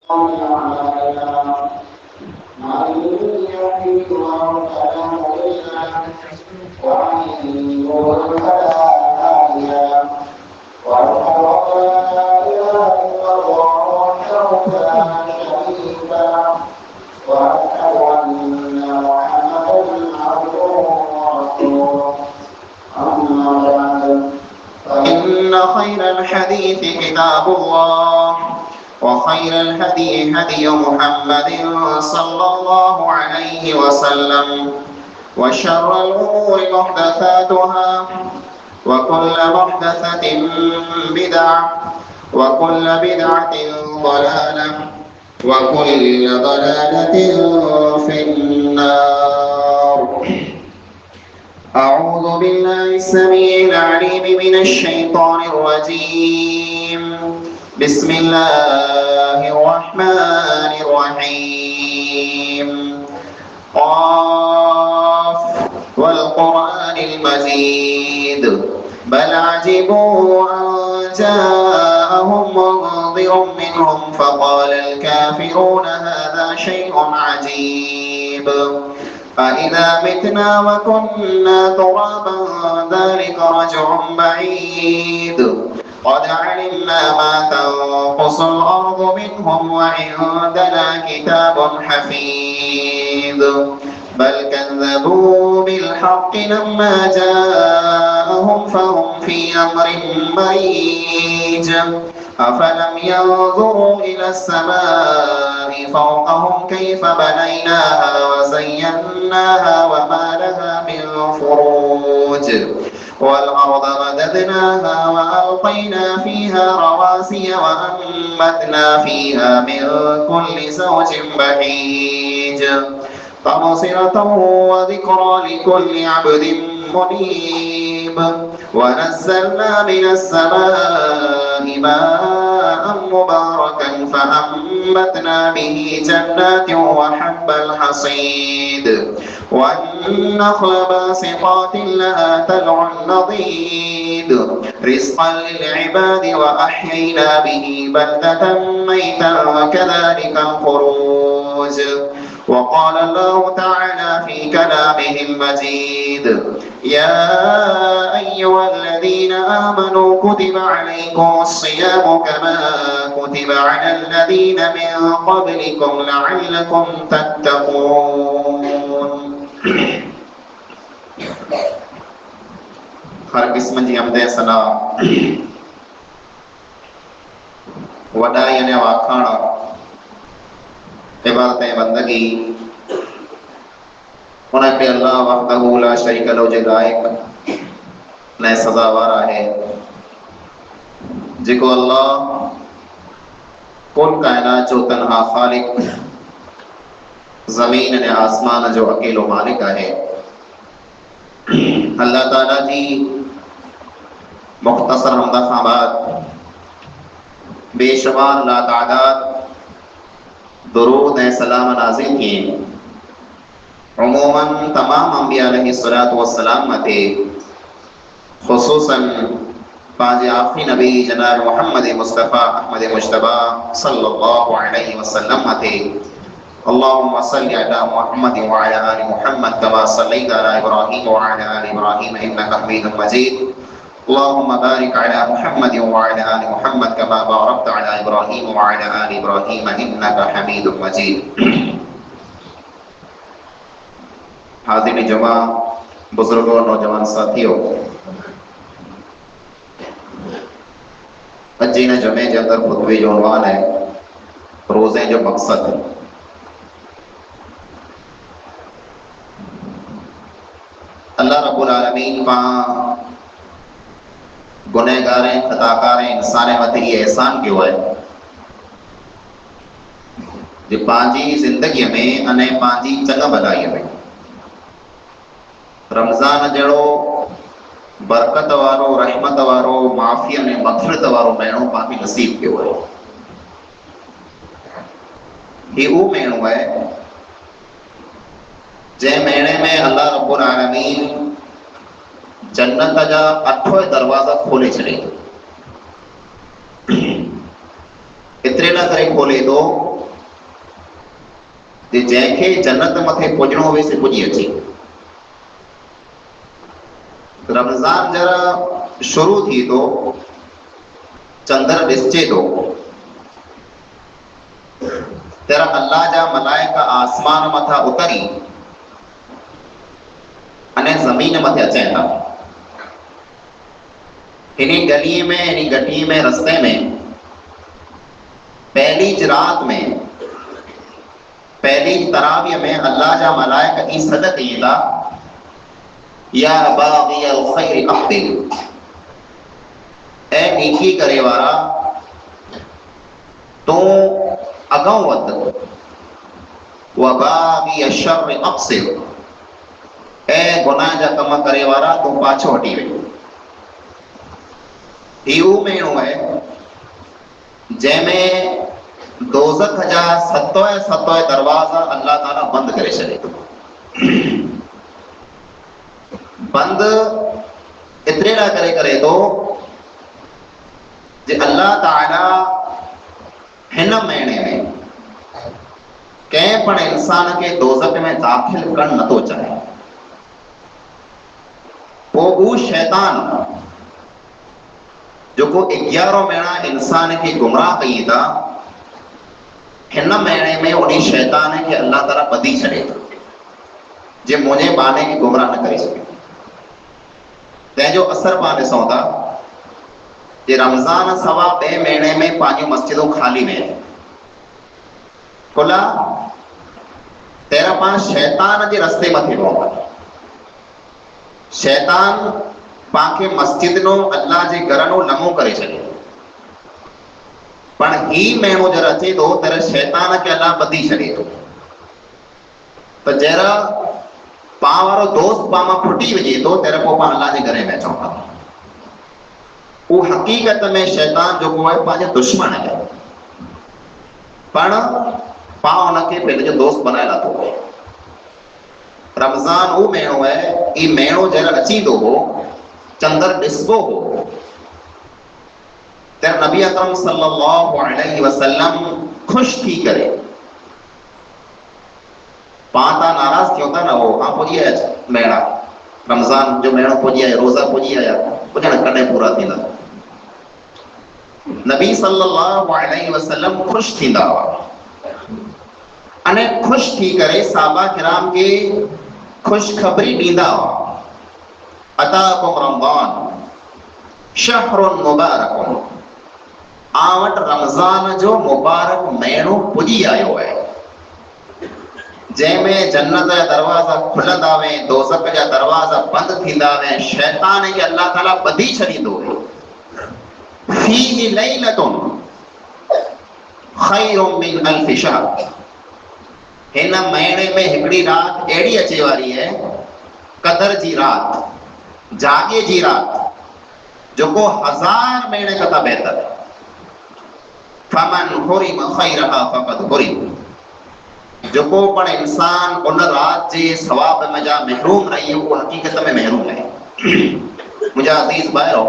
إن خير الحديث كتاب الله وخير الهدي هدي محمد صلى الله عليه وسلم وشر الأمور محدثاتها وكل محدثة بدعة وكل بدعة ضلالة وكل ضلالة في النار. أعوذ بالله السميع العليم من الشيطان الرجيم. بسم الله الرحمن الرحيم. قاف والقرآن المجيد بل عجبوا أن جاءهم منذر منهم فقال الكافرون هذا شيء عجيب أإذا متنا وكنا ترابا ذلك رجع بعيد قد علمنا ما تنقص الأرض منهم وعندنا كتاب حفيظ بل كذبوا بالحق لما جاءهم فهم في أمر مريج أفلم ينظروا إلى السماء فوقهم كيف بنيناها وزيناها وما لها من فروج والأرض مددناها وألقينا فيها رواسي وأنبتنا فيها من كل زوج بهيج تبصرة وذكرى لكل عبد منيب ونزلنا من السماء ماء مباركا فأنبتنا به جنات وحب الحصيد والنخل باسقات لها طلع نضيد رزقا للعباد وأحيينا به بلدة ميتا كذلك الخروج. وقال الله تعالى في كلامه المجيد يا أيها الذين آمنوا كتب عليكم الصيام كما كتب على الذين من قبلكم لعلكم تتقون. हर किस्म जी हमदे सना वडाई ने वाखाण इबादतें बंदगी उन्हें पे अल्लाह वहदहू ला शरीक लहू जे लायक ने सज़ावार है जेको अल्लाह कुल कायनात जो तन्हा खालिक ज़मीन ने आसमान जो अकेलो मालिक है। अल्लाह ताला जी मुख्तसर हमदा खां बाद बेशुमार लातादाद दुरूद ए सलाम नाज़िल किए उमूमन तमाम अंबिया अलैहिस्सलातु वस्सलाम मते खुसूसन पांजे आखिरी नबी जनाब मोहम्मद मुस्तफ़ा अहमद मुज्तबा सल्लल्लाहु अलैहि वसल्लम मते अल्लाहुम्मा सल्लि अला मुहम्मद व अला आलि मुहम्मद कमा सल्लैता अला इब्राहीम व अला आलि इब्राहीम इन्नका हमीदुम मजीद अल्लाहुम्मा बारिक अला मुहम्मद व अला आलि मुहम्मद कमा बारकता अला इब्राहीम व अला आलि इब्राहीम इन्नका हमीदुम मजीद। हाज़िर जमा बुजुर्गों नौजवान साथियों, अज इन जमे के अंदर खुतबे जो उन्वान है रोज़े जो मकसद। अल्लाह रब्बुल आलमीन पां गुनहगारें खताकारें इंसाने मथे ये एहसान कियो है जे पांजी जिंदगी में अने पांजी चंग भलाई में रमज़ान जड़ो बरकत वारो रहमत वारो माफ़ी ने मग़फ़िरत वारो महीनो पांखे नसीब कियो है। ये वो महीनो है जे महीने में अल्लाह रब्बुल आलमीन जन्नत जा 8 दरवाजा खोले छड़े। इतने न करे खोले तो ते जंहिंखे जन्नत मथे पुॼणो हुए से पुॼी अचे। रमज़ान जरा शुरू थी तो चंद्र ॾिसजे थो, तेरा अल्लाह जा मलाइका आसमान मथा उतरी अने ज़मीन मथे अचनि था। इन्हीं गली में, इन्हीं गटी में, रस्ते में पहली रात में, पहली तरावीह में अल्लाह जा मलाइका ई सॾ कई था, या बाग़ियल ख़ैरि अक़बिल, ऐ नेकी करे वारा तो अगां वध, व बाग़िय शर्रि अक़सिर, ऐ गुनाह जा कम करे वारा तो पाछो हटी वे। इहो महीनो है जंहिंमें दोज़ख जा 7 दरवाजा अल्लाह ताला बंद करे छॾे थो। बंद एतिरे लाइ करे थो जे अल्लाह ताला हिन महीने में कंहिं पण इंसान खे दोज़ख में दाख़िल करणु नथो चाहे। पोइ उहो शैतान जेको 11 महीना इंसान खे गुमराह कई था, हिन महीने में उन शैतान खे अल्लाह ताला ॿधी छॾे थो जे मुंहिंजे बाने खे गुमराह न करे सघे। तंहिंजो असर पाण ॾिसूं था जे रमज़ान सवा 2 महीने में पंहिंजूं मस्जिदूं ख़ाली में खुला, तेरा पाण शैतान जे रस्ते मथे पहुता। शैतान पांखे मस्जिद नो, अल्लाह जे घर नो लमो करे छॾे। पण ही महीनो जरा अचे थो तेरा शैतान खे अल्लाह ॿधी छॾे थो। त जरा पाण वारो दोस्त पाण मां फुटी वञे थो, तेरा पोइ पाण अल्लाह जे घर में अचूं था। वो हकीकत में शैतान जो है पंहिंजे दुश्मन है, पण पाण हुनखे पंहिंजो दोस्त बनाए लाथो। रमज़ान वो महीनो है, ई महीनो जरा अची थो हो, चंद्र ॾिसबो हो, त नबी अकरम सल्लल्लाहु अलैहि वसल्लम खुश थी करे पाण तां नाराज़ थियो था न हो, हाँ पुॼी आया महीना, रमज़ान जो महीनो पुॼी आया, रोज़ा पुॼी आया, पुॼण कॾहिं पूरा थींदा। नबी सल्लल्लाहु अलैहि वसल्लम खुश थींदा हुआ अने खुश थी करे साहबा किराम के खुशखबरी ॾींदा हुआ। अताकुम रमज़ान शहरुन मुबारकुन, आ वटि रमज़ान जो मुबारक महीनो पुॼी आयो है, जंहिंमें जन्नत जा दरवाजा खुलंदा वे, दोज़ख जा दरवाजा बंद थींदा वे, शैतान खे अल्लाह ताला ॿधी छॾींदो है। फीहि लैलतुन खैरुम मिन अल्फि शहर, हिन महीने में हिकिड़ी रात अहिड़ी अचे वारी है, कदर जी रात, जागे जी रात, जेको 1000 महीने खां बहितर है। फमन हुरिम खैरहा फक़द हुरिम, जेको पण इंसान उन रात जे सवाब में जा महरूम रही वो हकीकत में महरूम है। मुंहिंजा अज़ीज़ भाइरो,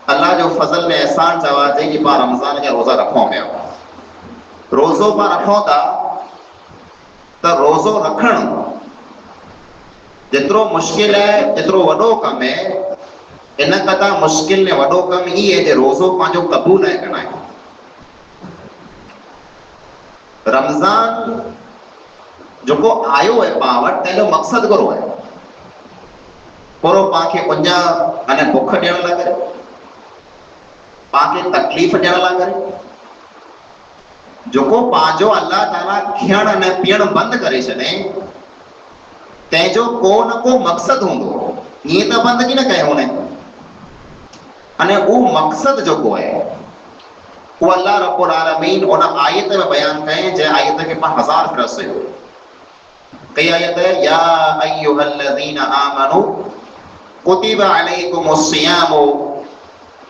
अल्लाह जो फज़ल में एहसान चवा जे कि पाण रमज़ान जा रोज़ा रखूं पिया। रोज़ो पाण रखूं था त रोज़ो रखणु जेतिरो मुश्किल है, जेतिरो वॾो कमु है, इन खां मुश्किल ने वॾो कमु ई है जे रोज़ो पंहिंजो क़बूल न करणु। रमज़ान जेको आयो है पाण वटि, तंहिंजो मक़सदु कहिड़ो है? पूरो पाणखे उञ अने बुख ॾियण लाइ करे, पाणखे तकलीफ़ ॾियण लाइ करे, जेको पंहिंजो अल्लाह ताला खियण अने पीअण बंदि करे छॾे, तंहिंजो को न को मक़सदु हूंदो। ईअं त बंदि की न कयो हुन, अने उहो मक़सदु जेको है वो अल्लाह रब्बुल आलमीन उन आयत में बयान करें, जंहिं आयत के पाण 1000 फिरस हुयो। कई आयत है, या अय्युहल्लज़ीना आमनू कुतिबा अलैकुमुस सियामु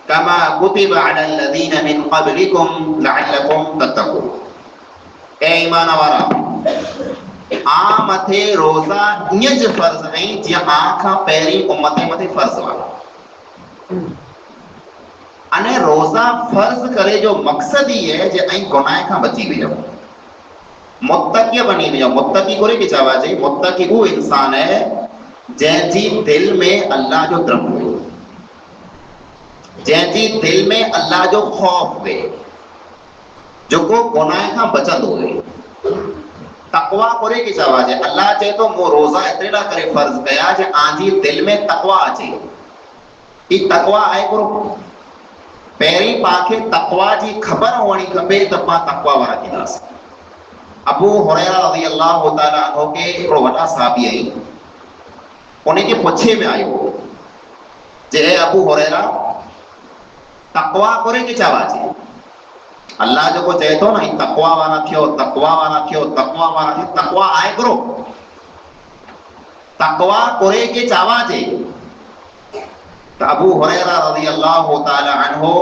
कमा कुतिबा अलल्लज़ीना मिन क़ब्लिकुम लअल्लकुम तत्तक़ून। ए ईमान वारा, आ मथे रोज़ा ईअं ज फर्ज़ आहिनि जीअं आ खां पहिरीं उम्मत मथे फर्ज़ हुआ। अने रोज़ा फर्ज़ करे जो मक़सद ही है जे ऐं गुनाह खां बची वञो। मुत्तकी बनी वञो। मुत्तकी कोरे के चवा जे मुत्तकी वो इंसान है जंहिंजी दिल में अल्लाह जो डर हुए, जंहिंजी दिल में अल्लाह जो खौफ हुए, जेको गुनाह खां बचंदो हुए। तकवा कोरे के चवा जे अल्लाह चए तो मो रोज़ा एतिरे लाइ करे फर्ज़ कया जे आंजी दिल में तकवा अचे। ई तकवा आहे कोरो पहिरीं पाखे तकवा जी ख़बर हुअणी खपे त पां तकवा वारा थींदासीं। अबू हुरैरा रज़ियल्लाहु ताला अन्हु के हिकिड़ो वॾा सहाबी आई, उनखे पुछे में आयो जे अबू हुरैरा तकवा कोरे के चवा जे अल्लाह जो को चए तो ना तकवा वाला थियो, तकवा वाला थियो, तकवा वाला थियो, तकवा आए करो, तकवा कोरे के चावा जे। तो अबू हुरैरा रज़ियल्लाहु ताला अन्हु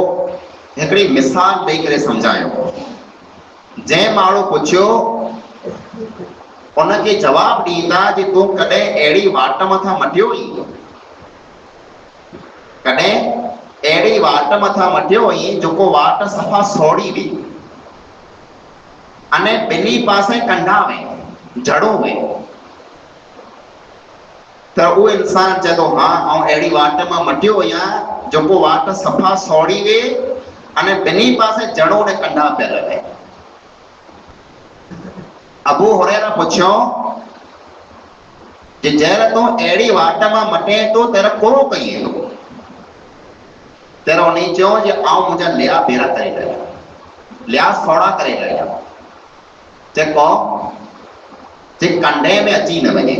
हिकड़ी मिसाल ॾेई करे समझायो। जंहिं माण्हू पुछियो उनखे जवाब ॾींदा जे तूं कॾहिं अहिड़ी वाट मथां मटियो हुई, कॾहिं अहिड़ी वाट मथां मटियो हुई जेको वाट सफ़ा सोड़ी हुई, अने ॿिन्ही पासे कंढा हुए, जड़ो हुए। त उहो इंसान चए थो हा ऐं अहिड़ी वाट मां मटियो हुयां जेको वाट सफ़ा सोड़ी हुई अने ॿिन्ही पासे जड़ो ने कंढा पियल हुए। अबू हुरैरा पुछियो जे जंहिं तूं अहिड़ी वाट मां मटे तो तेरा कोरो कई थो, तेरा उन्हें चयो जे आउं मुंहिंजा लिया बेरा करे लॻा, लिया सोड़ा करे लॻा, जेको जे कंडे में अची न वञे,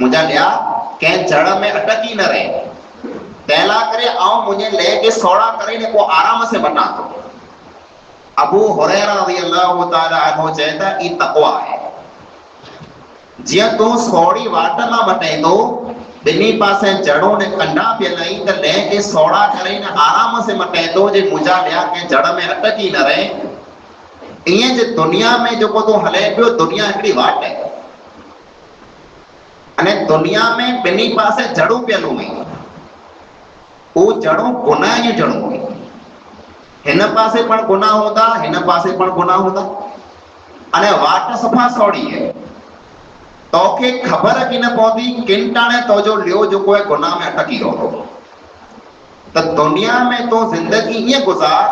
मुंहिंजा लिया कंहिं जड़ में अटकी न रहे, तंहिं करे आउं मुंहिंजे ले खे सोड़ा करे ने को आराम से मटा थो। अबू हुरैरा रज़ियल्लाहु ताला अन्हु चए था ई तकवा आहे। जीअं तूं सोड़ी वाट मां मटे थो, ॿिन्ही पासे जड़ों ने कंडा पियल आई त ले के सोड़ा करे न आराम से मटे थो जे मुंहिंजा लिया कंहिं जड़ में अटकी न रहे। ईअं जे दुनिया में जेको तूं हले पियो, दुनिया हिकिड़ी वाट आहे अने दुनिया में ॿिन्ही पासे जड़ूं पियल हुई, उहो जड़ूं गुनाह जूं जड़ूं हुई, हिन पासे पण गुनाह हूंदा, हिन पासे पण गुनाह हूंदा, अने वाट सफ़ा सोड़ी है। तोखे ख़बर की न पवंदी किन टाणे तो जो लियो जेको आहे गुनाह में अटकी रहो। त दुनिया में तो जिंदगी ईअं गुज़ार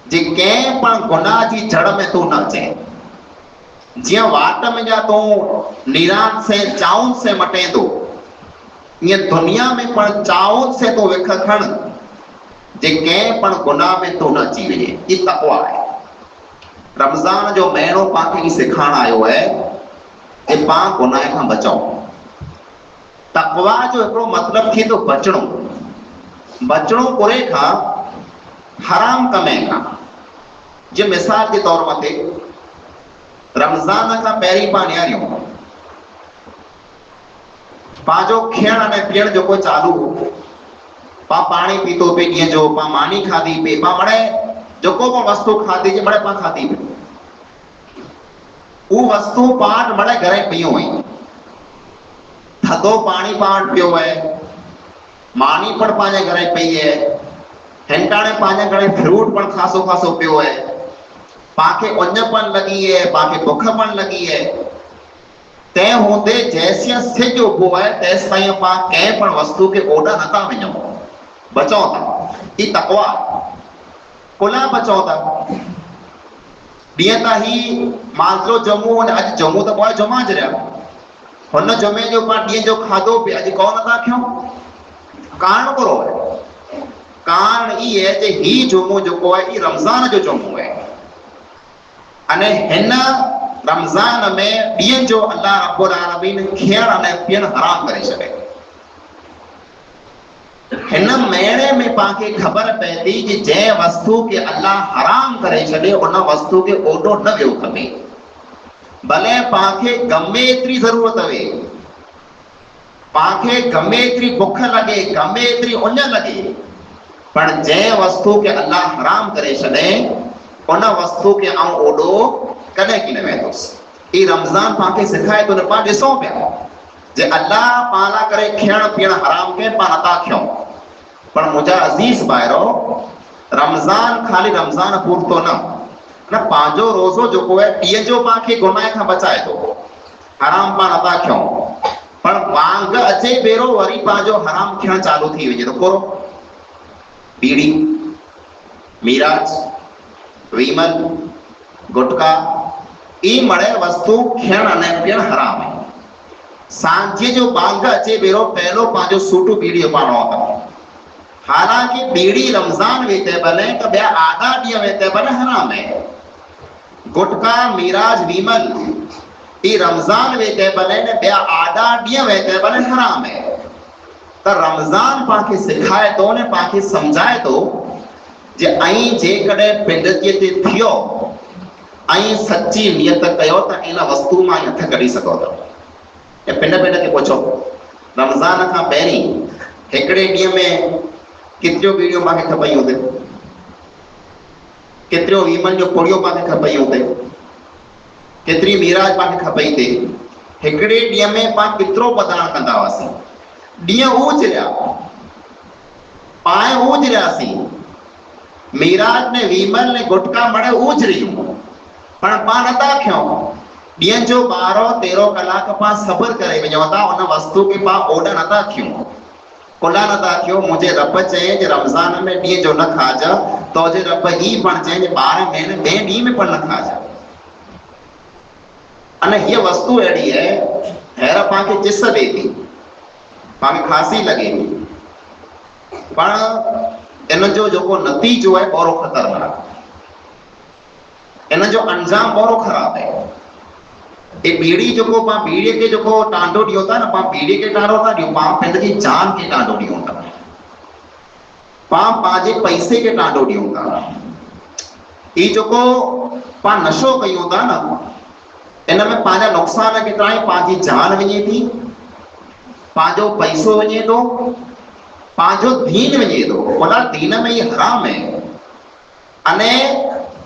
जे कंहिं पण गुनाह जी जड़ में तूं न अचे। जीअं वाट में जा तूं नीरान से चाउन से मटे थो, ईअं दुनिया में पण चाउन से तो विख खण जे कंहिं पण गुनाह में तूं न अची वञे। ई तकवा आहे। रमज़ान जो महीनो पाण खे सिखाइण आयो है कि पां गुनाह खां बचो। तकवा जो हिकिड़ो मतिलबु थी थो बचणो, बचणो कोरे खां, हराम कमे खां। जे मिसाल के तौर मथे रमज़ान खां पहिरीं पां नियारियूं पंहिंजो खाइण अने पीअण जेको चालू हो, पां पाणी पीतो पे ॾींहं जो, पां मानी खाधी पे, पां मड़े जेको को वस्तु खाधी जे मड़े पां खाधी पे, वो वस्तु पाट मड़े घरे पियो हुई, थधो पानी पाट पियो है, मानी पण पंहिंजे घरे पई है, हिनटाणे पंहिंजे घरे फ्रूट पण खासो खासो पियो है, पाके उञपन लगी है, पाके बुखपन लगी है। तंहिं हूंदे जैसिया सिज उभो है तेसि ताईं पां कंहिं पण वस्तु के ओॾा नथा वञूं, बचो था। ई तकवा कुला बचो था। ॾींहं त ही मांजरो जमू अॼु जमू त पोइ जुमा जरिया, हुन जुमे जो पाण ॾींहं जो खाधो पे अॼु कौन नथा खयूं। कारण करो है, कारण ई है जे ही जुमो जेको है ई रमज़ान जो जुमो है, अने हिन रमज़ान में ॾींहं जो अल्लाह रब्बुल आलमीन खाइण अने पीअण हराम करे छॾे। हिन महीने में पाके ख़बर पए थी कि जंहिं वस्तु के अल्लाह हराम करे छॾे उन वस्तु के ओॾो न वियो खपे, भले पाके गमे एतिरी ज़रूरत हुए, पाके गमे एतिरी बुख लगे, गमे एतिरी उञ लगे, पर जंहिं वस्तु के अल्लाह हराम करे छॾे उन वस्तु के आउं ओॾो कॾहिं की न वेंदुसि। ई रमज़ान पाके सिखाए थो न, पाण ॾिसूं पिया जे अल्लाह पाला करे खाइण पीअण हराम के पाण नथा खयूं। पर मुंहिंजा अज़ीज़ भाइरो, रमज़ान खाली रमज़ान पूरतो न, न पांजो रोज़ो जो है ॾींहं जो पांखे गुनाह खां बचाए थो, हराम पाण नथा खयूं, पर वांग अचे बेरो वरी पांजो हराम थियण चालू थी वञे थो। कोरो, बीड़ी, मीराज, वीमल, गुटका, ई मड़े वस्तु खियण अने पियण हराम है। सांझे जो बांग अचे बेरो पहलो पांजो सूटू बीड़ी पाणो अथव। हालांकि बीड़ी रमजान वेते बने तो ॿिया आधा ॾींहं वेते बने हराम है। गुटका, मीराज, वीमल ई रमजान वेते बने ने ॿिया आधा ॾींहं वेते बने हराम है। त रमजान पांखे सिखाए थो ने पांखे समझाए थो जे ऐं जेकॾहिं पिंड ते थियो ऐं सच्ची नियत कयो त इन वस्तु मां हथ कढी सघो था। ऐं पिंड खे पुछो रमज़ान खां पहिरीं हिकिड़े ॾींहं में केतिरियूं बीड़ियूं पांखे खपई हूंदे, केतिरियूं वीमल जो पुड़ियो पांखे खपई हूंदे, केतिरी मीराज पांखे खपई थे। हिकिड़े ॾींहं में पां केतिरो पधारण कंदा हुआसीं। ॾींहं ऊजरिया, पाए ऊजरियासीं, मीराज ने वीमल ने गुटका मड़े ऊजरियूं, पर पां नथा खयूं। ॾींहं जो 12-13 कलाक पां सब्र करे वञो था, उन वस्तु खे पां ओडा नथा थियूं, कुला नथा थियो। मुंहिंजे रब चए जे रमज़ान में ॾींहं जो न खाजा, तो जे रब ही पण चए जे 12 महीने ॿिए ॾींहं में पण न खाजा। अने हीअ वस्तु अहिड़ी है, हींअर पांखे चिस ॾे थी, पांखे खांसी लॻे थी, पर इन जो जेको नतीजो है ओरो ख़तरनाक, इन जो अंजाम ओरो ख़राब है। ये बीड़ी जो पां बीड़ी के जो टांडो ॾियो था न, पां बीड़ी के टांडो था ॾियो, पां पंहिंजी की जान के टांडो ॾियूं था, पां पंहिंजे पैसे के टांडो ॾियूं था। ई जो पां नशो कयूं था न, इन में पंहिंजा नुक़सान केतिरा आहिनि। पंहिंजी जान वञे थी, पंहिंजो पैसो वञे थो, पंहिंजो दीन वञे थो। बोला दीन में ये हराम है। अने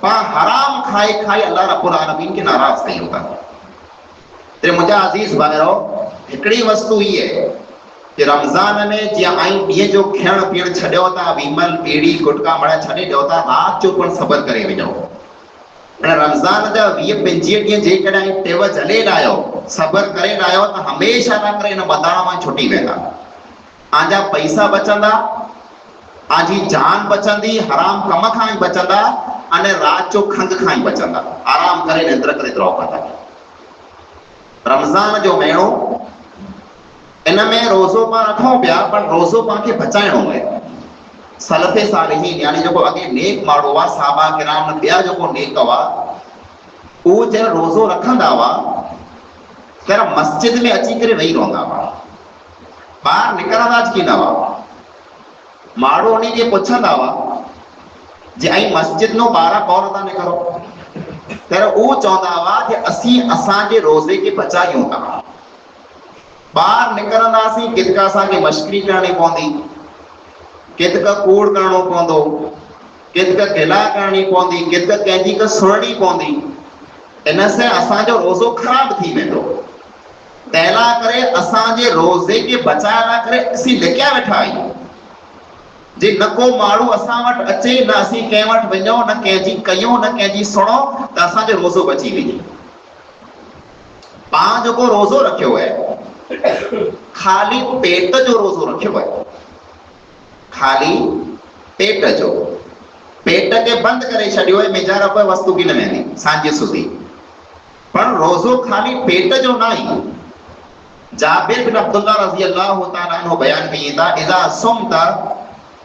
पां हराम खाए खाए अल्लाह रब्बुल आलमीन के नाराज़ कयूं था। ते मुंहिंजा अज़ीज़ भाइरो, हिकिड़ी वस्तु ही है कि रमज़ान में जीअं ॾींहं जो खाइण पीअण छॾियो था, वीमल, बीड़ी, गुटका मड़ा छॾे ॾियो था, राति जो पण सब्र करे वञो। रमज़ान जा 20-25 ॾींहं जेकॾहिं टेव झले लायो, सब्र करे लायो, त हमेशा ना करे इन बंधाण मां छुटी वेंदा। आंजा पैसा बचंदा, आंजी जान बचंदी, हराम कम खां ई बचंदा, अने राति जो खंघ खां ई बचंदा। आराम करे निंद्र करे रहो कंदा। रमज़ान जो महीनो, इन में रोज़ो पां रखूं पिया, पर रोज़ो पांखे बचाइणो है। सलफ़े सालिहीन यानी जो अगे नेक माण्हू हुआ, साहबा किराम न ॿिया जेको नेक हुआ, उहो जॾहिं रोज़ो रखंदा हुआ त मस्जिद में अची करे वेही रहंदा हुआ, ॿाहिरि निकिरंदा ज न हुआ। माण्हू उन्ही खे पुछंदा हुआ जे ऐं मस्जिद नो ॿाहिरां कौन था निकिरो, तर वो चवंदा हुआ कि असीं असांजे रोज़े के बचायूं था। ॿाहिरि निकिरंदासीं, कितका असांखे मश्करी करणी पवंदी, कितका कूड़ करणो पवंदो, कितका गिला करणी पवंदी, कितका कंहिंजी का सुणणी पवंदी। इन से असांजो रोज़ो ख़राब थी वेंदो। तंहिंला करे असांजे रोज़े के बचाइण लाइ करे असीं लिकिया वेठा आहियूं जे न को माण्हू असां वटि अचे, न असीं कंहिं वटि वञूं, न कंहिंजी कयूं, न कंहिंजी सुणो, त असांजो रोज़ो बची वञे। पां जेको रोज़ो रखियो है, खाली पेट जो रोज़ो रखियो है, खाली पेट जो। पेट के बंद करे छॾियो है, मेजा रब वस्तु की न वेंदी सांझे सुधी, पर रोज़ो खाली पेट जो न आहे। जाबिर बिन अब्दुल्लाह रज़ी अल्लाह तआला अन्हु बयान कई था, इज़ा सुमता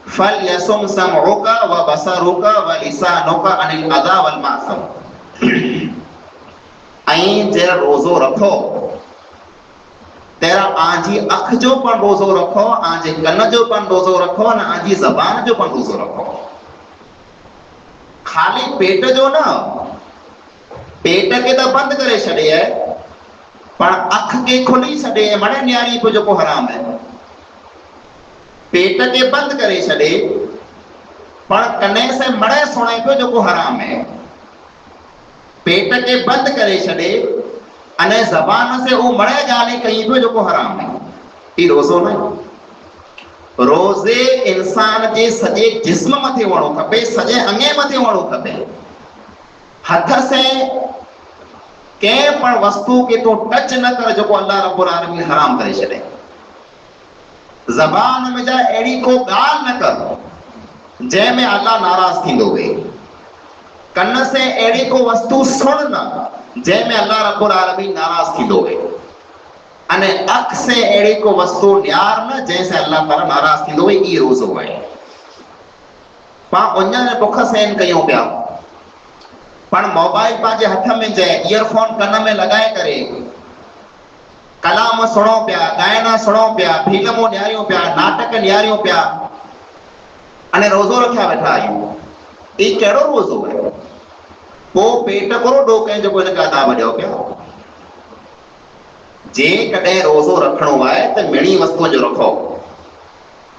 फलयसुम समउका व बसरुका व लिसानुका अनिल अदा वल मासम। ऐं जे रोज़ो रखो तेरा आंजी अख जो पण रोज़ो रखो, आंजे कन जो पण रोज़ो रखो, न आंजी ज़बान जो पण रोज़ो रखो। खाली पेट जो न, पेट के तो बंद करे छड़े है, पर अख के खुली छड़े है, मणे न्यारी को जो हराम है। पेट के बंद करे छड़े, पर कने से मणे सुणे को जो हराम है। पेट के बंद करे छड़े, अने ज़बान से वो मणे गाली कहीं को जो हराम है। ये रोज़ो नहीं। रोज़े इंसान के सजे जिस्म मथे वणो खपे, सजे अंगे मथे वणो खपे। हथ से कंहिं पण वस्तु खे तूं टच न कर जेको अल्लाह रब्बुल आलमीन हराम करे छॾे। ज़बान में जा अहिड़ी को ॻाल्हि न कर जंहिंमें अल्लाह नाराज़ थींदो हुए। कन से अहिड़ी को वस्तु सुण न जंहिंमें अल्लाह रब्बुल आलमीन नाराज़ थींदो हुए। अने अख से अहिड़ी को वस्तु ॾियार न जंहिंसे अल्लाह ताला नाराज़ थींदो हुए। ई रोज़ो आहे। पाण उञ बुख सहन कयूं पिया, पण मोबाइल पंहिंजे हथ में जे ईयरफोन कन में लॻाए करे कलाम सुणो पिया, गायना सुणो पिया, फिल्मूं ॾियारियूं पिया, नाटक ॾियारियूं पिया, अने रोज़ो रखिया वेठा आहियूं। ई कहिड़ो रोज़ो आहे? पोइ पेट करो ॾोके जेको हिनखे अदाब ॾियो पिया। जेकॾहिं रोज़ो रखिणो आहे त मिणी वस्तुअ जो रखो।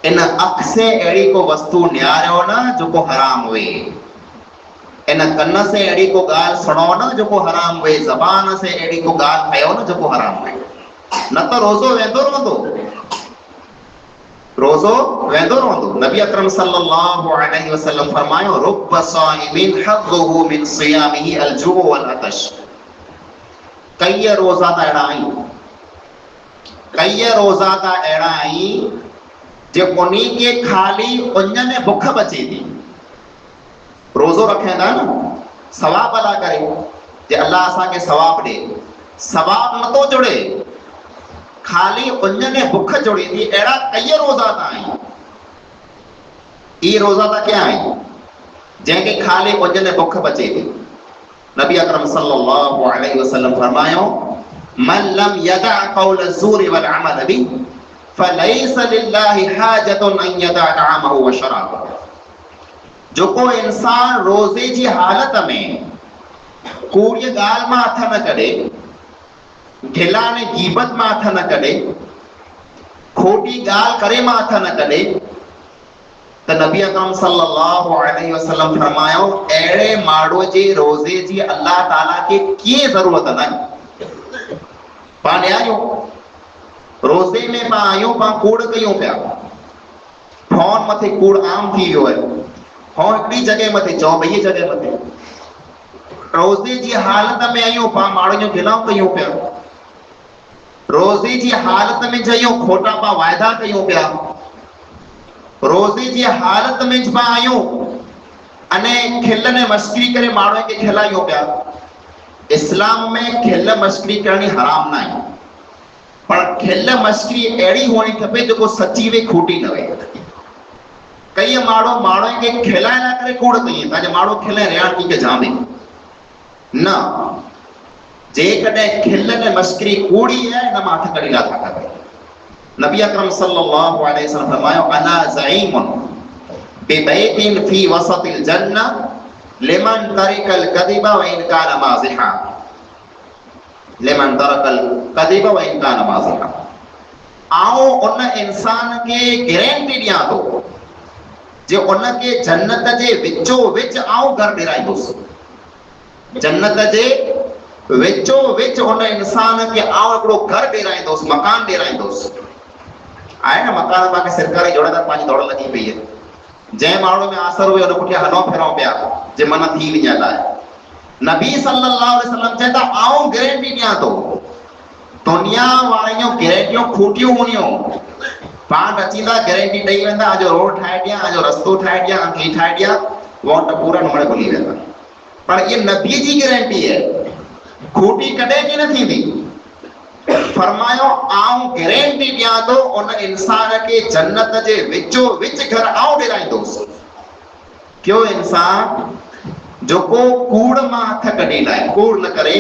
इन अख से अहिड़ी को वस्तु निहारियो न जेको हराम हुए। इन कन से अहिड़ी को ॻाल्हि सुणो न जेको हराम हुए। ज़बान से अहिड़ी को ॻाल्हि कयो न जेको हराम हुए। न त रोज़ो वेंदो रहंदो। रोज़ो वेंदो रहंदो। नबी अकरम सल्लल्लाहु अलैहि वसल्लम फरमायो, रुब्ब साइमिन हज़्ज़ुहु मिन सियामिही अल-जू वल अतश। कई रोज़ा त अहिड़ा आहिनि, कई रोज़ा त अहिड़ा आहिनि जे उन्ही खे खाली उञ में बुख बचे थी। रोज़ो रखे था न सवाब अदा करे जे अल्लाह असांखे सवाब ॾे। सवाब नथो जुड़े, खाली उञ में बुख जुड़ी थी। अहिड़ा कई रोज़ा त आहिनि। ई रोज़ा त क्या आहिनि जंहिंखे खाली उञ में बुख बचे थी। नबी अकरम सल्लल्लाहु अलैहि वसल्लम फरमायो, मन लम यदा क़ौल ज़ूर वल अमल बि फलैस लिल्लाहि हाजतुन अन यदा तआमहु व शराबहु। जेको इंसान रोज़े जी हालत में कूड़ी ॻाल्हि मां हथ न कढे, ढिला ने गीबत मां हथ न कढे, खोटी ॻाल्हि करे मां हथ न कढे, त नबी अकरम सल्लल्लाहु अलैहि वसल्लम फरमायो, अहिड़े माण्हूअ जे रोज़े जी अल्लाह ताला खे कीअं ज़रूरत न आहे। पाण आहियूं रोज़े में पाण आहियूं, पाण कूड़ कयूं पिया। फोन मथे कूड़ आम थी वियो आहे। हाँ हिकिड़ी जगह मथे चओ ॿई जगह मथे। रोज़े जी हालत में आहियूं, पाण माण्हुनि जो गिलाउ कयूं पिया। रोज़े जी हालत में जइयूं खोटा पाण वाइदा कयूं पिया। रोज़े जी हालत में पाण आहियूं अने खिल ने मस्करी करे माण्हुनि खे खिलायूं पिया। इस्लाम में खिल मस्करी करणी हराम न आहे, पर खिल मस्करी अहिड़ी हुअणी खपे जेको सची वे खोटी न वे। कई माण्हुनि खे खिलाइण लाइ करे कूड़ कई था जे माण्हू खिले रियाण थी के जामे न। जेकॾहिं खिल ने मस्करी कूड़ी है न मां हथ कढी लाथा खपे। नबी अकरम सल्लल्लाहु अलैहि वसल्लम फरमायो, अना ज़ईमुन बिबैतिन फी वसतिल जन्नह लिमन तरिकल कदिबा व इन कान माज़िहा। लिमन तरकल कदिबा व इन कान माज़िहा। आओ उन इंसान के गारंटी ॾियां थो जे उनखे जन्नत जे विचो विच आऊं घर ॾेराईंदुसि। जन्नत जे विचो विच उन इंसान खे आऊं हिकिड़ो घर ॾेराईंदुसि, मकान ॾेराईंदुसि। आहे न मकान पाण सरकारी जोड़ेदार पंहिंजी दौड़ लॻी पई आहे। जंहिं माण्हू में आसर हुए उन पुठियां हलो फिरो पिया जे मन थी वञे लाइ। नबी सल्लल्लाहु अलैहि वसल्लम चए था आऊं गारंटी ॾियां थो। दुनिया वारियूं गारंटियूं खूटियूं हूंदियूं। पाण अचींदा गारंटी ॾेई वेंदा, अॼु रोड ठाहे ॾियां, अॼु रस्तो ठाहे ॾियां, अंकी ठाहे ॾियां, वोट पूरा नमूने भुली वेंदा। पर ये नबी जी गारंटी है, खोटी कॾहिं की न थींदी। फरमायो आऊं गारंटी ॾियां थो उन इंसान खे जन्नत जे विचो विच घर आऊं ॾेराईंदुसि। क्यों इंसान जेको कूड़ मां हथ कढी लाइ कूड़ न करे,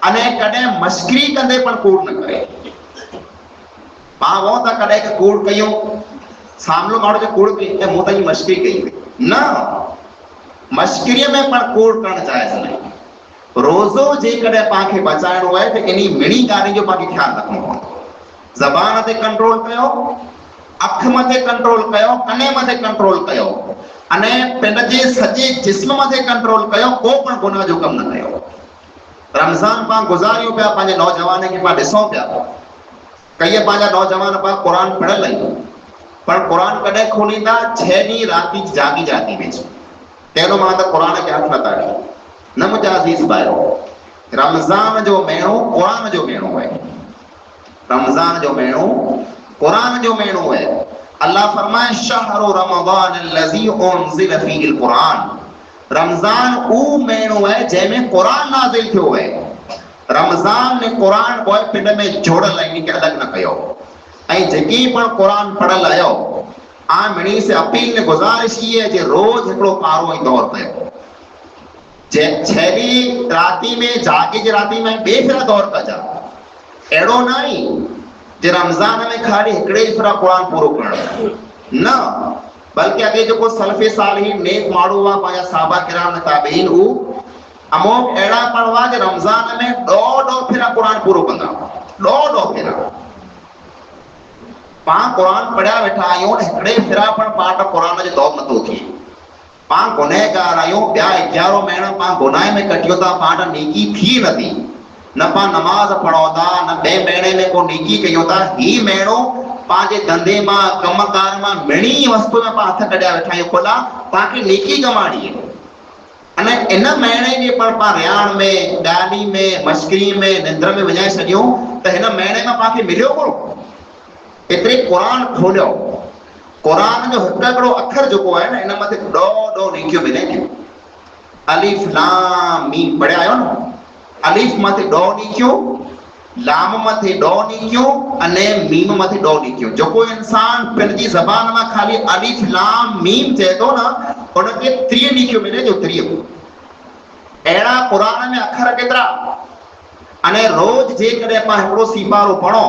अने कॾहिं मस्करी कंदे पण कूड़ न करे। पाण वो था कॾहिं के कूड़ कयूं, सामनो माण्हू जो कूड़ कई ऐं मूं त मस्करी कई न। मस्करीअ में पण कूड़ करणु जाइज़ न आहे। रोज़ो जेकॾहिं पाण खे बचाइणो आहे त इन मिणी ॻाल्हियुनि जो पाण खे ख़्यालु रखणो पवंदो। ज़बान ते कंट्रोल कयो, अख मथे कंट्रोल कयो, कने मथे कंट्रोल कयो, अने पंहिंजे सॼे जिस्म मथे कंट्रोल कयो। को पण गुनाह जो कमु न कयो। रमज़ान पाण गुज़ारियूं पिया, पंहिंजे नौजवान खे पाण ॾिसूं पिया। कई पंहिंजा नौजवान पाण क़ुरान पढ़ियल आहिनि, पर क़ुरान कॾहिं खोलींदा 6 ॾींहं राति जागी जाती वेच। तेरो मां त क़ुरान खे हथ नथा ॾियूं। न मुंहिंजा अज़ीज़ भाइयो, रमज़ान जो महीनो क़ुरान जो महीनो है। रमज़ान जो महीनो क़ुरान जो महीनो है। अल्लाह फरमाए शहरु रमज़ान अल्लज़ी उनज़िल फ़ीहिल क़ुरान। रमज़ान ऊ महीनो है जंहिंमें क़ुरान नाज़िल थियो है। रमज़ान ने क़ुरान को पिंड में जोड़ल है, इनके अलग न कयो। ऐं जेकी पण क़ुरान पढ़ल आयो आ मिणी से अपील ने गुजारिश की है जे रोज हिकिड़ो पारो ऐं दौर कयो। जे छेली राती में जागे जे राती में बे फिरा दौर कजा। एड़ो नहीं जे रमज़ान में खाली हिकिड़े ही फिरा क़ुरान पूरो करणो न, बल्कि अगे जो सलफ़े सालिहीन नेक माण्हू हुआ पंहिंजा साहबा किराम ताबईन ऊ अमोक अहिड़ा पण हुआ जे रमज़ान में ॾह फिरा क़ुरान पूरो कंदा। ॾह फिरा पाण क़ुरान पढ़िया वेठा आहियूं, हिकिड़े फिरा पण पाण क़ुरान जो दौर नथो थिए। पाण गुनहगार आहियूं, ॿिया 11 महीना पाण गुनाह में कटियो था, पाण नेकी थी नथी। न पाण नमाज़ पढ़ो था, न ॿिए महीने में को नेकी कयूं था। ही महीनो पंहिंजे धंधे मां कमकार मां मिणी वस्तु में पाण हथ कढिया वेठा आहियूं खुला, तव्हांखे नेकी कमाणी है। अने इन महीने में पाण रियाण में, ॻाल्हि में, मश्करी में, निंद्र में विञाए छॾियूं त हिन महीने में पाण खे मिलियो कोन। एतिरे क़ुरान खोलियो, क़ुरान जो हिकिड़ो अखर जेको आहे न इन मथे ॾह नेकियूं मिले थियूं। अलिफ लाम मीम पढ़िया आहियो न, अलिफ मथे 2 नेकियूं, लाम मथे 2 नेकियूं, अने मीम मथे 2 नेकियूं। जेको इंसान पंहिंजी ज़बान में खाली अलिफ लाम मीम चए थो न, उनखे 30 नेकियूं मिले जो 30। अहिड़ा क़ुरान में अखर केतिरा। अने रोज जेकॾहिं पाण हिकिड़ो सीपारो पढ़ो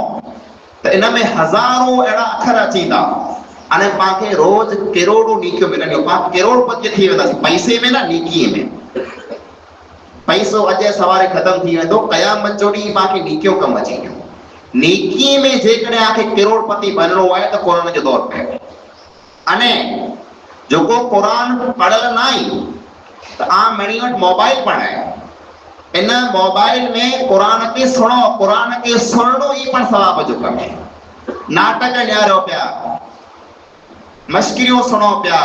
त इन में हज़ारों अहिड़ा अखर अची था। अने पाण खे रोज करोड़ों नेकियूं मिलंदियूं। पाण करोड़पति थी वेंदासीं, पैसे में न, नेकीअ में। पैसो अॼु सवारे ख़त्म थी वेंदो, क़यामत जो ॾींहुं पाण खे नेकियूं कमु अची वेंदियूं। नेकीअ में जेकॾहिं आखे करोड़पति बणिणो आहे त क़ुरान जो दौर कयो। अने जेको क़ुरान पढ़ियल न आहे त मिणी वटि मोबाइल पण आहे। इन मोबाइल में क़ुरान के सुनो, क़ुरान के सुनणो ई पण सवाब जो कमु आहे। नाटक ॾियारियो पिया, मश्किरियूं सुनो पिया,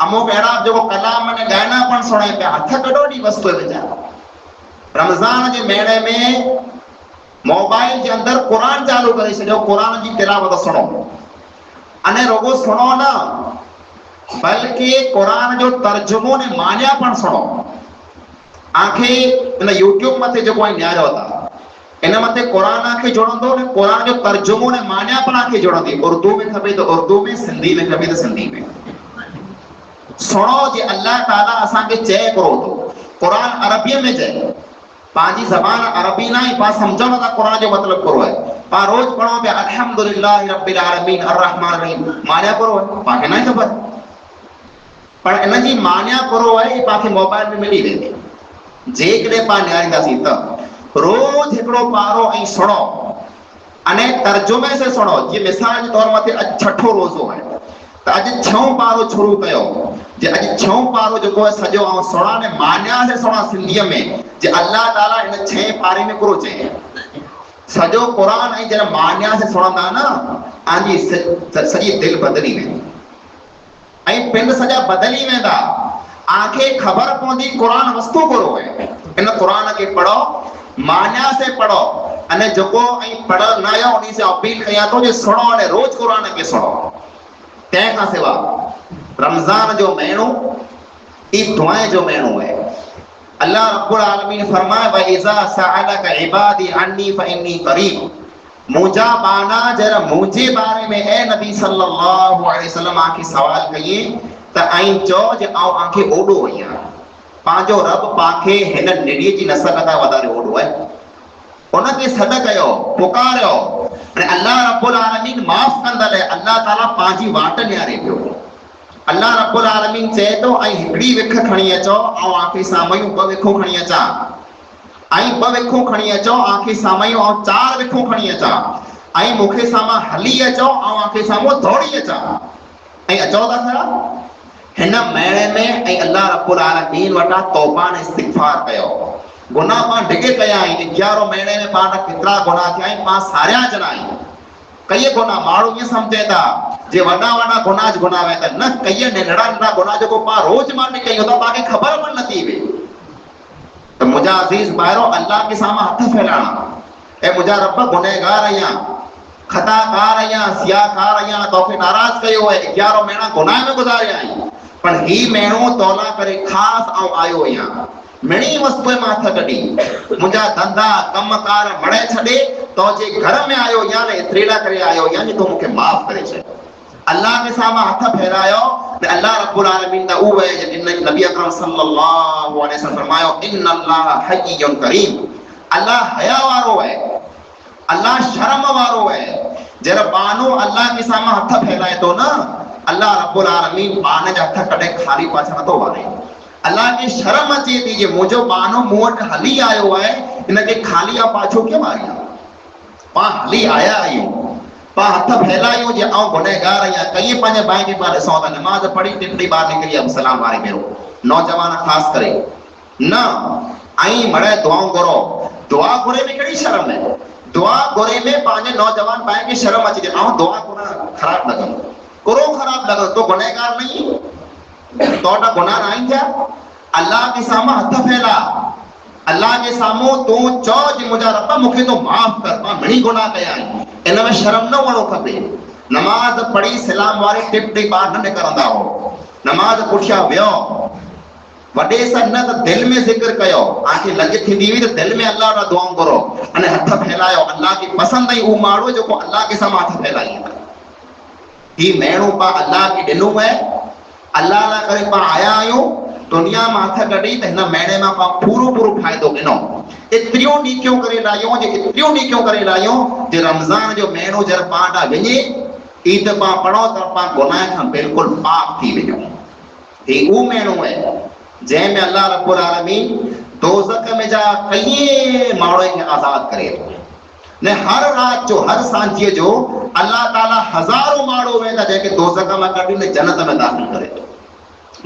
अमुक अहिड़ा जेको कलाम ने गाना पण सुणे पिया। हथ कढो नी वस्तु विझा। रमज़ान जे महीने में मोबाइल जे अंदर क़ुरान चालू करे छॾियो, क़ुरान जी तिलावत सुनो। अने रुगो सुनो न, बल्कि क़ुरान जो तर्जुमो ने मानिया पण सुनो। आंखे इन यूट्यूब मथे जेको न्यारो था, इन मथे क़ुरान खे जोड़ंदो ने क़ुरान जो तर्जुमो ने मानिया पण आंखे जोड़ंदी। उर्दू में खपे तो उर्दू में, सिंधी में खपे तो सिंधी में। सुनो जे अल्लाह ताला असांखे चए करो तो। क़ुरान अरबी में चए, पंहिंजी ज़बान अरबी ना ही, पाण सम्झो था क़ुरान जो मतलब करो है। पाण रोज पढ़ो पिया अल्हम्दुलिल्लाहि रब्बिल आलमीन अर्रहमान रहीम, मानिया करो है, पाण खे ना खबर। पर इन जी मानिया करो है पाण खे मोबाइल में मिली वेंदी। जेकॾहिं पाण न्यारींदासीं त रोज हिकिड़ो पारो ऐं सुनो, अने तर्जुमे से सुनो। जीअं मिसाल जे तौर मथे अॼु छठो रोज़ो आहे त अॼु 6 पारो शुरू कयो। जे अॼु 6 पारो जेको आहे सॼो ऐं सुणा ने मानिया से सुणा सिंधीअ में। जे अल्लाह ताला इन 6 पारे में कुरो चए सॼो क़ुरान ऐं जॾहिं मानिया से सुणंदा न, तव्हांजी सॼी दिलि बदिली वेंदी ऐं पिंड सॼा बदिली वेंदा। आंखे ख़बर पवंदी क़ुरान वस्तु करो है। इन क़ुरान के पढ़ो, मानिया से पढ़ो। अने जेको ऐं पढ़ल न आयो उन्हीं से अपील कयां थो जे सुनो अने रोज क़ुरान के सुनो। तंहिंखां सिवा रमज़ान जो महीनो ई दुआए जो महीनो है। अल्लाह रब्बुल आलमीन फरमाए व इज़ा सअलक इबादी अन्नी फइन्नी करीब। मुंहिंजा बाना जरा मुंहिंजे बारे में ए नबी सल्लल्लाहु अलैहि वसल्लम आंखे सवाल कई त ऐं चओ जे आउं आंखे ओॾो आहियां। पंहिंजो रब पांखे हिन निड़ीअ जी नस्ल खां वधारे ओॾो आहे। उनखे सॾ कयो, पुकारियो, ऐं अल्लाह रब्बुल आलमीन माफ़ कंदड़। अल्लाह ताला पंहिंजी वाट न्यारे पियो। अल्लाह रब्बुल आलमीन चए थो ऐं हिकिड़ी विख खणी अचो, ऐं आंखे साम्हूं 2 विखूं खणी अचां, ऐं 2 विखूं खणी अचो आंखे साम्हूं, ऐं 4 विखूं खणी अचां, ऐं मूंखे साम्हूं हली अचो, ऐं आंखे साम्हूं दौड़ी अचां। ऐं अचो था छा हिन महीने में? ऐं अल्लाह रब्बुल आलमीन वटां तौबा ने इस्तिग़फार कयो। गुनाह पाण ढिगे कया आहिनि। 11 महीने में पाण केतिरा गुनाह थिया आहिनि, पाण सारिया ॼणा आहियूं। कई गुनाह माण्हू ईअं सम्झे था जे वॾा वॾा गुनाह गुनाह आहिनि, न कई नंढड़ा नंढड़ा गुनाह जेको पाण रोज़ मां कयूं था, पाण खे ख़बर पण नथी पए। तो मुझा अजीज भाइरो अल्लाह के सामने हथ फैलाना ए मुझा रब गुनहगार आया खताकार आया सियाकार आया तोखे नाराज कयो है 11 महीना गुनाह में गुजारिया आई पर ही महीनो तौला करे खास आऊं आयो आया मिणी वस्तु में हथ कढी मुझा धंधा कमकार मणे छडे तो जे घर में आयो या ने त्रेड़ा करे आयो या तो मुके माफ करे छे अल्लाह के सामने हथ फैलायो ने अल्लाह रब्बुल आलमीन दा उवे जिन नबी अकरम सल्लल्लाहु अलैहि वसल्लम फरमायो इन्नल्लाह हय्युन करीम अल्लाह हया वारो है अल्लाह शर्म वारो है जरा बानो अल्लाह के सामने हथ फैलाए तो ना अल्लाह रब्बुल आलमीन बाने जा हथ कटे खाली पाछा न तो वारे अल्लाह की शर्म अचे थी जे मुझो बानो मुवट हली आयो है इनके खाली आ पाछो के मारिया पा हली आया आयो पा हथ फैलायो जे आऊं गुनहगार आया कई पंज भाई के बारे सौ नमाज पढ़ी टिकड़ी बाहर निकली अब सलाम वारे मेरो नौजवान खास करे ना आई मड़े दुआओं करो दुआ करे में कड़ी शर्म है दुआ करे में पांच नौजवान भाई की शर्म अचे आऊं दुआ कोना खराब लगन करो खराब लगन तो गुनहगार नहीं तोड़ा गुनाह नहीं था अल्लाह के सामने हथ फैला अल्लाह के सामो तू चो जे मुझा रब्बा मुखे तो माफ कर पा घणी गुनाह कया इन में शर्म न वणो खपे नमाज पढ़ी सलाम वारे टिप टिप बाहर न निकरंदा हो नमाज पुछया वियो वडे सन्नत दिल में जिक्र कयो आके लगे थींदी हुई तो दिल में अल्लाह रा दुआऊं करो अने हथ फैलायो अल्लाह की पसंद आई ऊ माड़ो जो को अल्लाह के सामने हथ फैलाई ही मेणो पा अल्लाह की दिनु है अल्लाह ला करे पा आया आयो दुनिया में हथ कढी त हिन महीने में पा पूरो पूरो फायदो गिनो इतरियो नी क्यों करे लायो जे इतरियो नी क्यों करे लायो जे रमजान जो महीनो जर पाडा वने ईद पा पढ़ो त पा गुनाह खां बिल्कुल पाक थी वनो ही ऊ महीनो है जे में अल्लाह रब्बुल आलमीन दोज़ख में जा कई माड़ो के आजाद करे ने हर रात जो हर सांझे जो अल्लाह ताला हजारों माड़ो वेंदा जेके दोज़ख में कढी ने जन्नत में दाखिल करे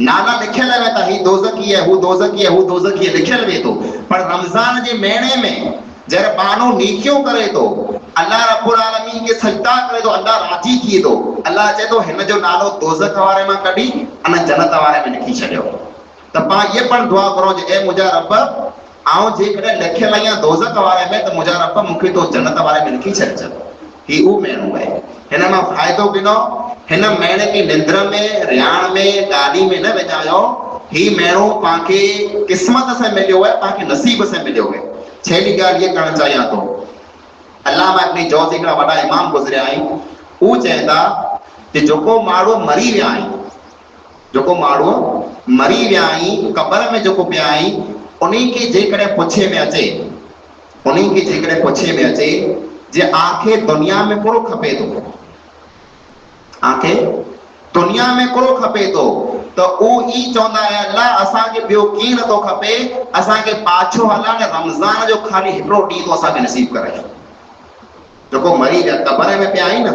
नाला लिखल है ता ही दोज़खी है हु दोज़खी है हु दोज़खी है लिखल वे तो पर रमजान जे महीने में जरे बानो नीकियो करे तो अल्लाह रब्बुल आलमीन के सजदा करे तो अल्लाह राजी थी तो अल्लाह चाहे तो हिन जो नालो दोज़ख वारे में कढी अने जन्नत वारे में लिखी छड्यो त पा ये पण दुआ करो जे ए मुझा रब आऊं जे कदे लिखल आया दोज़ख वारे में तो मुझा रब मुखे तो जन्नत वारे में लिखी छड्ज ही ऊ महीनो है हिन में फायदो गिनो हिन महीने की निंद्र में रियाण में गाड़ी में न वजायो ही महीनो पाके किस्मत से मिलियो है पाके नसीब से मिलियो है छेली गाल ये करण चाहिए तो अल्लाह में अपनी जो जिक्र बड़ा इमाम गुजरिया आई ऊ चेता कि जोको माड़ो मरी विया आई जोको माड़ो मरी विया आई कब्र में जोको पिया आई उन्हीं की जेकरे पुछे में अचे उन्हीं की जेकरे पुछे में अचे जे आंखे दुनिया में पूरो खपे तो आंखे दुनिया में पूरो खपे तो ऊ ई चौंदा है अल्लाह असा के बियो की न तो खपे असा के पाछो हला ने रमजान जो खाली हिकड़ो डी तो असा के नसीब करे जोको मरी जा कब्र में पे आई न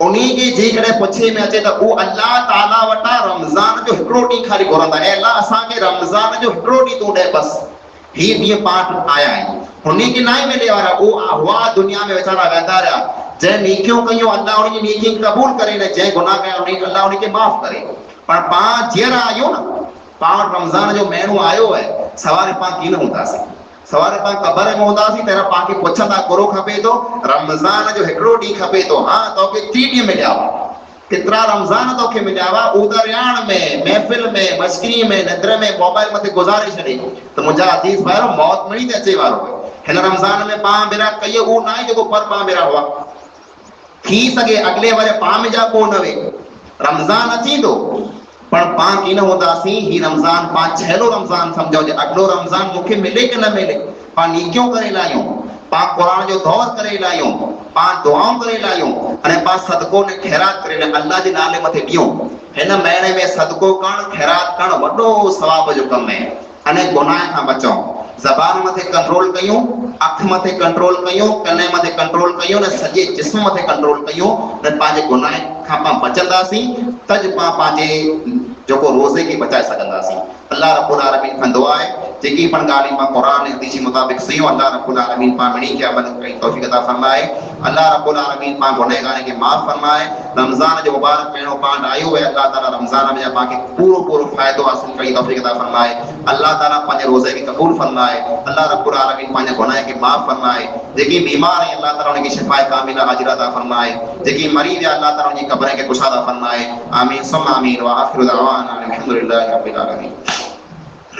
उन्हीं की जेकरे पुछे में अचे तो ऊ अल्लाह ताला वटा रमजान जो हिकड़ो डी खाली घुरंदा है अल्लाह असा के रमजान जो हिकड़ो डी तो दे बस ही डी पाठ आया है उन्हीं की नहीं मिले वाला ऊ हुआ दुनिया में बेचारा वेंदा रहा जे नीकियों कयो अल्लाह उनकी नीकी कबूल करे ने जे गुनाह कया उन्हीं अल्लाह उनके माफ करे पर पा जेरा आयो ना पा रमजान जो महीनो आयो है सवारे पा की न होतासी सवारे पा कब्र में होतासी तेरा पा के पुछंदा करो खपे तो रमजान जो हिकड़ो डी खपे तो हां तो के 3 डी मिलया कितना रमजान तो के मिलया उदरियाण में महफिल में मस्करी में निद्र में मोबाइल मते गुजारे छड़े तो मुझा अजीज भाईरो मौत मिली ते अचे वारो हिन रमजान में पा मेरा कई ऊ नाई जो पर पा मेरा हुआ थी सके अगले वाले पाम जा को नवे रमजान अची दो पर पा की न होतासी ही रमजान पा छेलो रमजान समझो जे अगलो रमजान मुखे मिले के न मिले पा नीकियों करे लायो पा कुरान जो दौर करे लायो पा दुआओं करे लायो अने पा सदको ने खैरात करे ने अल्लाह जे नाले मथे दियो हिन महीने में सदको करण खैरात करण वडो सवाब जो कम है अने गुनाह खां बचो जबान मथे कंट्रोल कयूं अख मथे कंट्रोल कयूं कने मथे कंट्रोल कयूं ने सजे जिस्म मथे कंट्रोल कयूं ने पाजे गुनाह खां पा बचंदासी तज पा पाजे जोको रोजे की बचाए सकंदासी अल्लाह रब्बुल आलमीन खां दुआ है जेकी पण ॻाल्हियूं मां क़ुरान ऐं हदीस मुताबिक़ सही अल्लाह रब्बुल आलमीन पाण मिणी के अमल कई तौफीक अता फरमाए। अल्लाह रब्बुल आलमीन पाण गुनहगारनि खे माफ़ फरमाए। रमज़ान जो मुबारक महीनो पाण आयो है, अल्लाह ताला रमज़ान में पाण खे पूरो पूरो फ़ाइदो हासिल कई तौफीक अता फरमाए। अल्लाह ताला पंहिंजे रोज़े खे क़बूल फरमाए। अल्लाह रब्बुल आलमीन पंहिंजे गुनाह खे माफ़ फरमाए। जेकी बीमार है अल्लाह ताला उनखे शिफ़ाए कामिला आजिला अता फरमाए। जेकी मरीज़ है अल्लाह ताला उनकी क़ब्र के कुशा अता फरमाए। आमीन सुम्मा आमीन व आखिरु दअवाना अल्हम्दुलिल्लाहि रब्बिल आलमीन।